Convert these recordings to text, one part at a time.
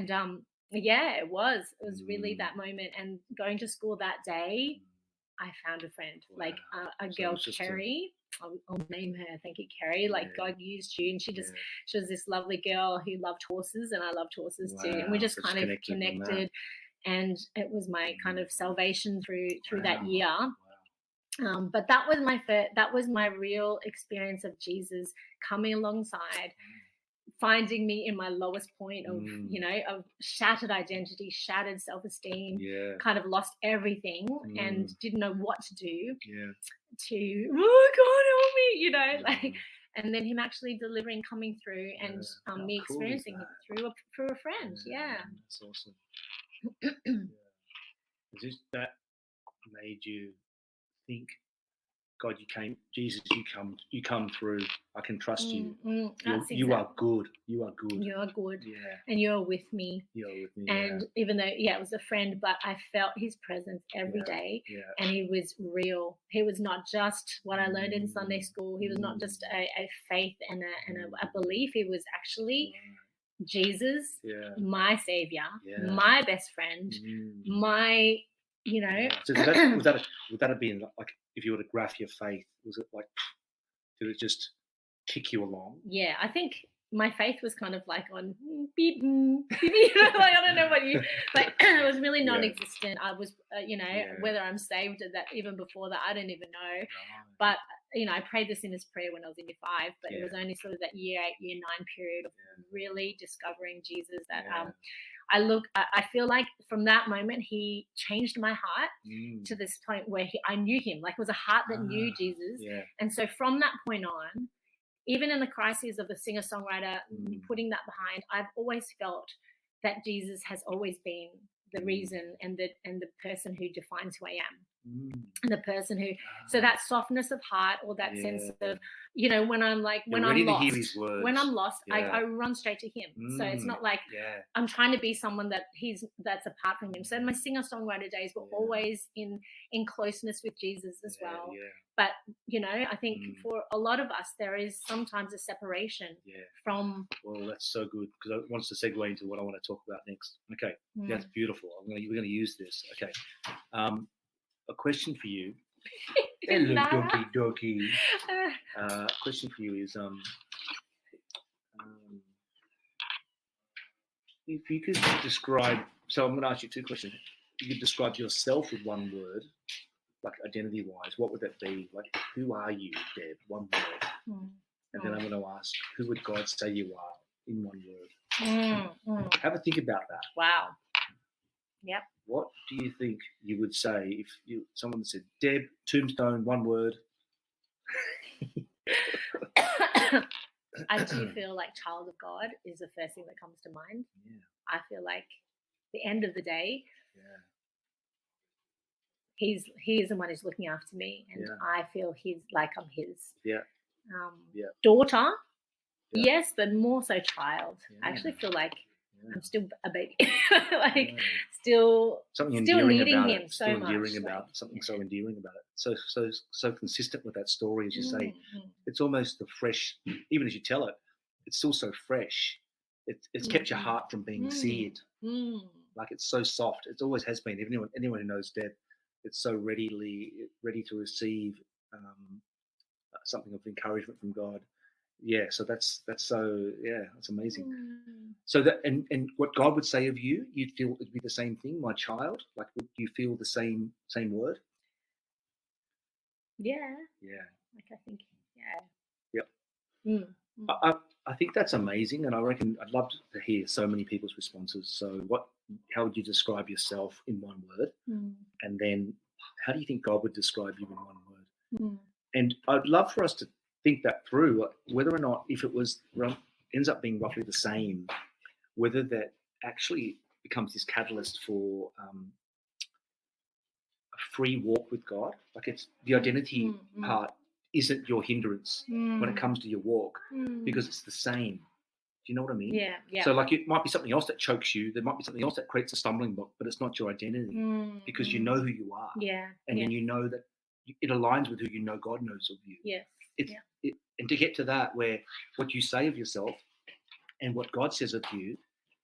And yeah, it was really that moment. And going to school that day, I found a friend, like Wow. a So girl, it's just Kerry. I'll name her. Thank you, Kerry. Like Yeah. God used you, and she Yeah. was this lovely girl who loved horses, and I loved horses too. And we Wow. just So kind of connected, and it was my kind of salvation through that Wow. year. Wow. But that was my real experience of Jesus coming alongside, finding me in my lowest point of of shattered identity, shattered self-esteem, Yeah. kind of lost everything and didn't know what to do, Yeah. to, oh God, help me, like, and then him actually delivering, coming through, and me How cool is experiencing it that? through a friend. Yeah. That's awesome. Yeah. That made you think, God, Jesus, you come through. I can trust you. That's You are exactly. good. You are good. You're good, Yeah. and you're with me. You're with me. And even though, yeah, it was a friend, but I felt his presence every Yeah. day, Yeah. and he was real. He was not just what I learned in Sunday school. He was not just a faith and a belief. He was actually Jesus, Yeah. my savior, Yeah. my best friend, my, So would that have been like, if you were to graph your faith, was it like, did it just kick you along? Yeah, I think my faith was kind of like on beep, beep, beep. Like, I don't know what you like. It was really non-existent. I was, whether I'm saved or that, even before that, I don't even know. Right. But I prayed this in this prayer when I was in year 5, but it was only sort of that year 8, year 9 period of really discovering Jesus. That I feel like from that moment he changed my heart to this point where I knew him. Like, it was a heart that knew Jesus, and so from that point on, even in the crises of the singer-songwriter, putting that behind, I've always felt that Jesus has always been the reason and the person who defines who I am. And the person who, so that softness of heart, or that sense of, when I'm like, when I'm lost, I run straight to him. So it's not like I'm trying to be someone that's apart from him. So my singer-songwriter days were always in closeness with Jesus as well. But I think for a lot of us, there is sometimes a separation from. Well, that's so good, because I want to segue into what I want to talk about next. Okay, that's beautiful. We're going to use this. Okay, a question for you. Hello, donkey. Question for you is if you could describe. So I'm going to ask you 2 questions. If you could describe yourself with one word, like identity-wise, what would that be? Like, who are you, Deb? One word. And then I'm going to ask, who would God say you are in one word? Have a think about that. Wow. Yep. What do you think you would say if someone said, Deb, tombstone, one word? I do feel like child of God is the first thing that comes to mind. Yeah. I feel like the end of the day, he is the one who's looking after me, and I feel he's like I'm his. Daughter, yes, but more so child. I actually feel like I'm still a baby, like still needing him so much. Something so endearing about it. So consistent with that story, as you say. It's almost the fresh, even as you tell it, it's still so fresh. It's kept your heart from being seared. Like, it's so soft. It always has been. Anyone who knows Deb, it's so ready to receive something of encouragement from God. Yeah, so that's amazing. So that and what God would say of you, you'd feel it'd be the same thing, my child. Like, would you feel the same word? Yeah. Yeah. Like, I think, Yep. I think that's amazing, and I reckon I'd love to hear so many people's responses. So, how would you describe yourself in one word? And then, how do you think God would describe you in one word? And I'd love for us to think that through, whether or not, if it ends up being roughly the same, whether that actually becomes this catalyst for a free walk with God. Like, it's the identity part isn't your hindrance when it comes to your walk, because it's the same. Do you know what I mean? Yeah. So, like, it might be something else that chokes you. There might be something else that creates a stumbling block, but it's not your identity, because you know who you are. And then you know that it aligns with who you know God knows of you. Yes. And to get to that, where what you say of yourself and what God says of you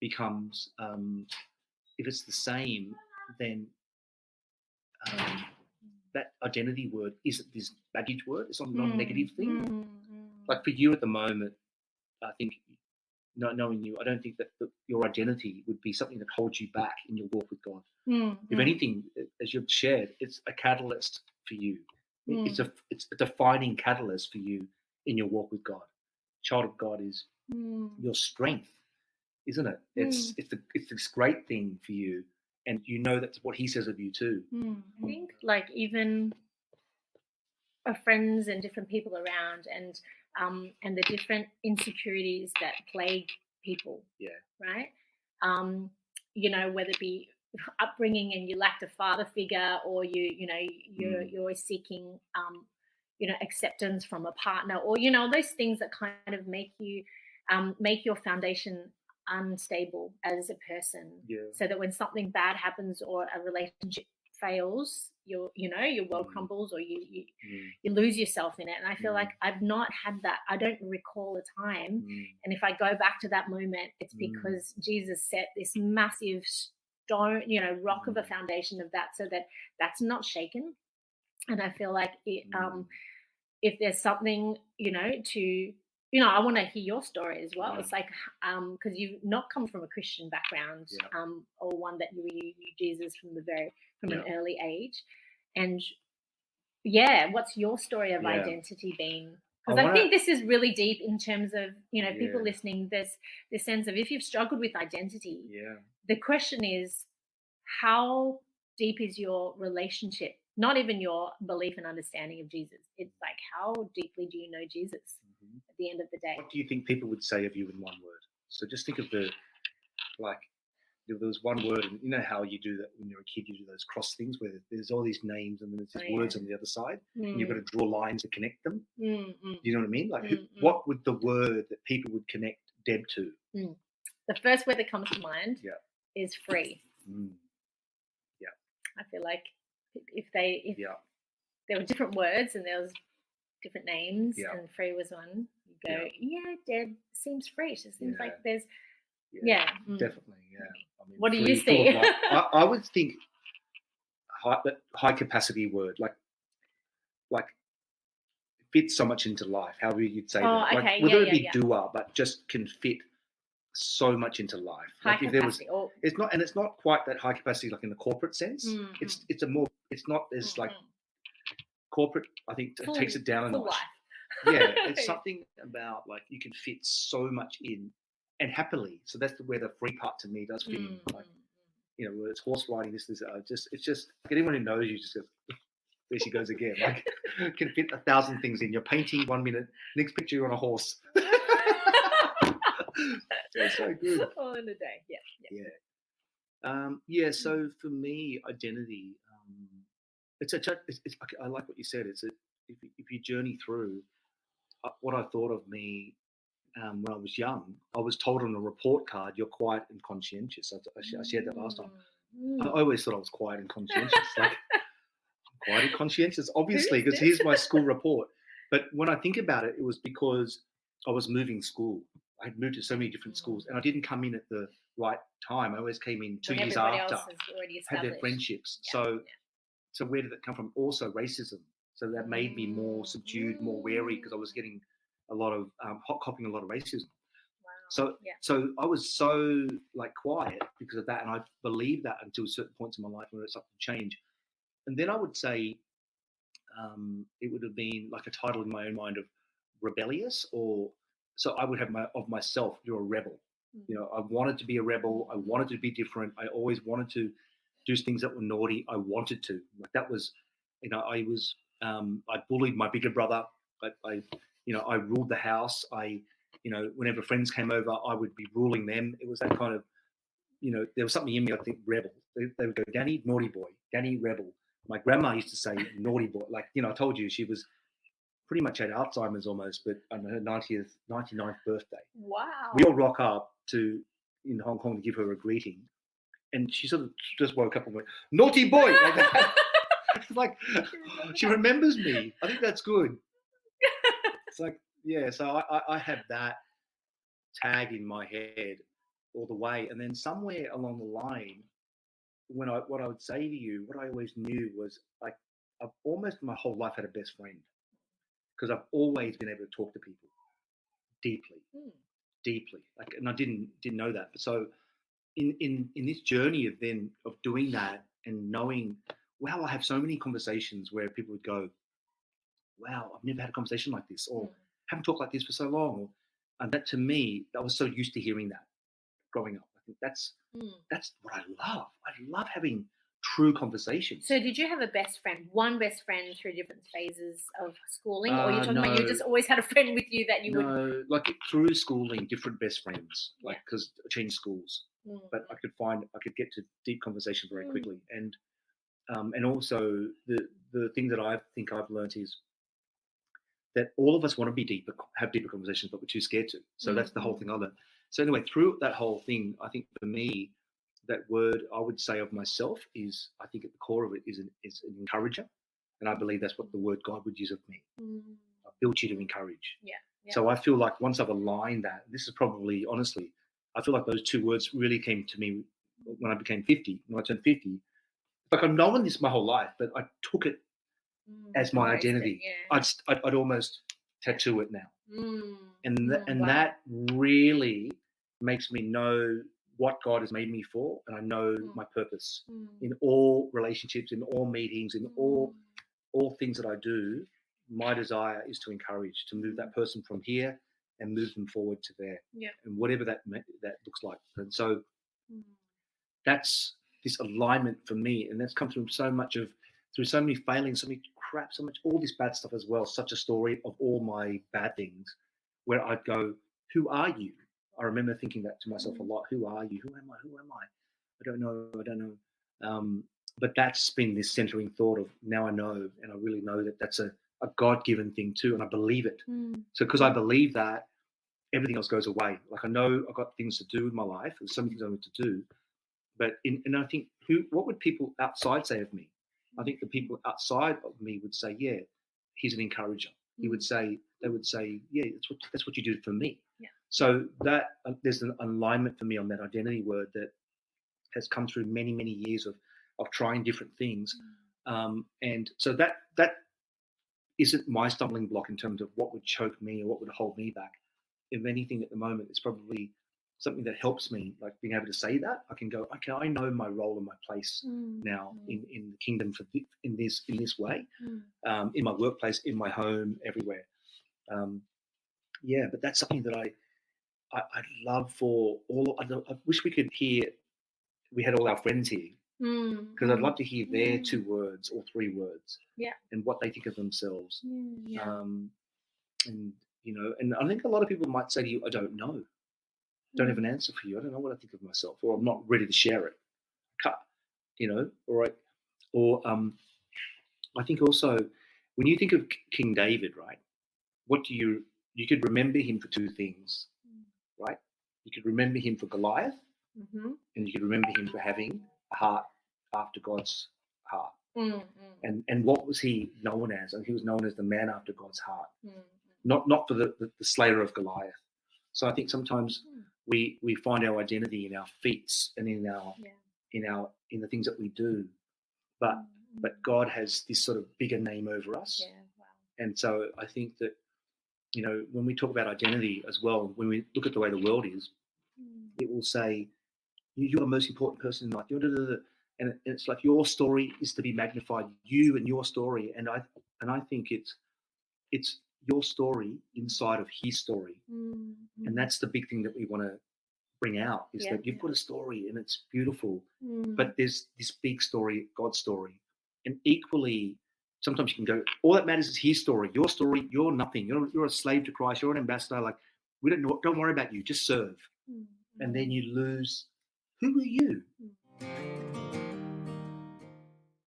becomes, if it's the same, then that identity word isn't this baggage word. It's not a negative thing. Like for you at the moment, I think, not knowing you, I don't think that your identity would be something that holds you back in your walk with God. If anything, as you've shared, it's a catalyst for you. It's a defining catalyst for you in your walk with God. Child of God is your strength, isn't it? It's this great thing for you, and you know that's what He says of you too. I think like even our friends and different people around, and the different insecurities that plague people. Yeah. Right. Whether it be upbringing and you lacked a father figure, or you're seeking acceptance from a partner, or those things that kind of make you make your foundation unstable as a person. So that when something bad happens or a relationship fails, your world crumbles, or you lose yourself in it. And I feel like I've not had that. I don't recall a time. And if I go back to that moment, it's because Jesus set this massive stone, rock of a foundation of that, so that that's not shaken. And I feel like it, if there's something, I want to hear your story as well. It's like, because you've not come from a Christian background, or one that you knew Jesus from an early age. And what's your story of identity been? Because I think this is really deep in terms of, people listening, there's this sense of, if you've struggled with identity, the question is, how deep is your relationship? Not even your belief and understanding of Jesus. It's like, how deeply do you know Jesus at the end of the day? What do you think people would say of you in one word? So just think of there was one word, and you know how you do that when you're a kid, you do those cross things where there's all these names and then there's these words on the other side, and you've got to draw lines to connect them. You know what I mean? Like, what would the word that people would connect Deb to? The first word that comes to mind is free. I feel like if there were different words and there was different names, and free was one, you go, Deb seems free. She seems like there's definitely. I mean, what do you see? I would think high capacity word, like fits so much into life. However you'd say that, like, whether it be doer, but just can fit so much into life. High like if capacity. There was, it's not quite that high capacity like in the corporate sense. It's not as like corporate. I think takes it down a notch. Life. It's something about like you can fit so much in and happily. So that's where the free part to me does fit in. Like, where it's horse riding, it's just like anyone who knows you just goes, there she goes again. Like, can fit 1,000 things in. You're painting 1 minute, next picture you're on a horse. It's so good. All in a day. So for me, identity, I like what you said. If you journey through what I thought of me when I was young, I was told on a report card, "You're quiet and conscientious." I shared that last time. I always thought I was quiet and conscientious. Like, quiet and conscientious, obviously, because here's my school report. But when I think about it, it was because I was moving school. I had moved to so many different schools, and I didn't come in at the right time. I always came in 2 years after. Had their friendships. So where did it come from? Also racism. So that made me more subdued, more wary, because I was getting a lot of copying a lot of racism. Wow. So I was so like quiet because of that, and I believed that until certain points in my life where it started to change. And then I would say it would have been like a title in my own mind of rebellious, or so I would have of myself, you're a rebel. I wanted to be a rebel. I wanted to be different. I always wanted to do things that were naughty. I wanted to. Like, that was, I was, I bullied my bigger brother. I ruled the house. Whenever friends came over, I would be ruling them. It was that kind of, there was something in me, I think, rebel. They would go, Danny, naughty boy. Danny, rebel. My grandma used to say, naughty boy. Like, I told you she was pretty much had Alzheimer's almost, but on her 99th birthday. Wow. We all rock up in Hong Kong to give her a greeting. And she sort of just woke up and went, naughty boy. Like that. It's like, she remembers me. I think that's good. It's like, so I have that tag in my head all the way. And then somewhere along the line, what I would say to you, what I always knew was like I've almost my whole life had a best friend because I've always been able to talk to people deeply. Like, and I didn't know that. But so in this journey of doing that and knowing, wow, I have so many conversations where people would go, wow, I've never had a conversation like this, or haven't talked like this for so long. And that to me, I was so used to hearing that growing up. I think that's what I love. I love having true conversations. So did you have a best friend, one best friend through different phases of schooling? Or you're talking about you just always had a friend with you that you would... No, like through schooling, different best friends, like because I changed schools. But I could get to deep conversation very quickly. And also the thing that I think I've learned is that all of us want to have deeper conversations, but we're too scared to. So that's the whole thing I learned. So anyway, through that whole thing, I think for me, that word I would say of myself is, I think at the core of it is an encourager. And I believe that's what the word God would use of me. I built you to encourage. Yeah. So I feel like once I've aligned that, this is probably, honestly, I feel like those two words really came to me when I became 50, when I turned 50. Like I've known this my whole life, but I took it as my identity. I'd almost tattoo it now. And that really makes me know what God has made me for, and I know my purpose in all relationships, in all meetings, in all things that I do. My desire is to encourage, to move that person from here and move them forward to there, and whatever that looks like. And so that's this alignment for me, and that's come through so many failings, so many crap, so much all this bad stuff as well. Such a story of all my bad things, where I'd go, "Who are you?" I remember thinking that to myself a lot. Who are you? Who am I? Who am I? I don't know. But that's been this centering thought of, now I know, and I really know that that's a God-given thing too, and I believe it. So because I believe that, everything else goes away. Like I know I've got things to do in my life. There's some things I need to do. But and I think, what would people outside say of me? I think the people outside of me would say, yeah, he's an encourager. They would say, yeah, that's what you do for me. Yeah. So that there's an alignment for me on that identity word that has come through many, many years of trying different things. And so that isn't my stumbling block in terms of what would choke me or what would hold me back. If anything, at the moment, it's probably something that helps me, like being able to say that. I can go, okay, I know my role and my place now in the kingdom in this way, in my workplace, in my home, everywhere. But that's something that I'd love for all. I wish we could hear. We had all our friends here, because I'd love to hear their 2 words or 3 words, and what they think of themselves. And and I think a lot of people might say to you, I don't know. Don't have an answer for you. I don't know what I think of myself, or I'm not ready to share it. Or I think also when you think of King David, right? What do you could remember him for 2 things, right? You could remember him for Goliath, and you could remember him for having a heart after God's heart. And what was he known as? He was known as the man after God's heart, not for the slayer of Goliath. So I think sometimes we find our identity in our feats and in the things that we do, but God has this sort of bigger name over us. And so I think that when we talk about identity as well, when we look at the way the world is, it will say you're the most important person in life. And it's like your story is to be magnified, you and your story. And I think it's your story inside of his story. And that's the big thing that we want to bring out, is that you've got a story and it's beautiful, but there's this big story, God's story. And equally, sometimes you can go, all that matters is his story. Your story, you're nothing. You're a slave to Christ. You're an ambassador. Like, we don't worry about you. Just serve. And then you lose, who are you?